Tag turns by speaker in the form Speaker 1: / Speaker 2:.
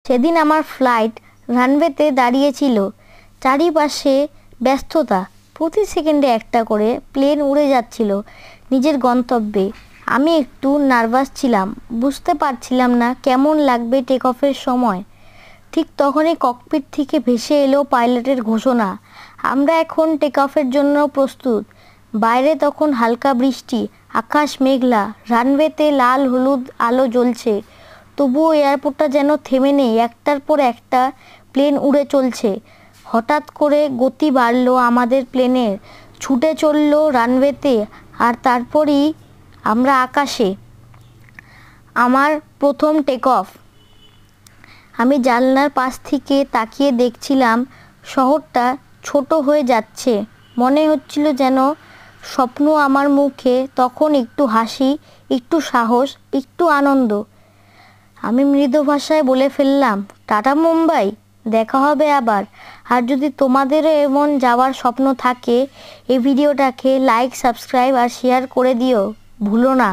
Speaker 1: সেদিন আমার ফ্লাইট রানওয়েতে দাঁড়িয়েছিল। চারিপাশে ব্যস্ততা, প্রতি সেকেন্ডে একটা করে প্লেন উড়ে যাচ্ছিল নিজের গন্তব্যে। আমি একটু নার্ভাস ছিলাম, বুঝতে পারছিলাম না কেমন লাগবে টেক অফের সময়। ঠিক তখনই ককপিট থেকে ভেসে এলো পাইলটের ঘোষণা, আমরা এখন টেক অফের জন্য প্রস্তুত। বাইরে তখন হালকা বৃষ্টি, আকাশ মেঘলা, রানওয়েতে লাল হলুদ আলো জ্বলছে, তবুও এয়ারপোর্টটা যেন থেমে নেই, একটার পর একটা প্লেন উড়ে চলছে। হঠাৎ করে গতি বাড়ল আমাদের প্লেনের, ছুটে চলল রানওয়েতে, আর তারপরই আমরা আকাশে। আমার প্রথম টেক অফ। আমি জানলার পাশ থেকে তাকিয়ে দেখছিলাম শহরটা ছোট হয়ে যাচ্ছে। মনে হচ্ছিল যেন স্বপ্ন আমার মুখে। তখন একটু হাসি, একটু সাহস, একটু আনন্দ। আমি মৃদু ভাষায় বলে ফেললাম, টাটা মুম্বাই, দেখা হবে আবার। আর যদি তোমাদেরও এমন যাওয়ার স্বপ্ন থাকে, এই ভিডিওটাকে লাইক, সাবস্ক্রাইব আর শেয়ার করে দিও, ভুলো না।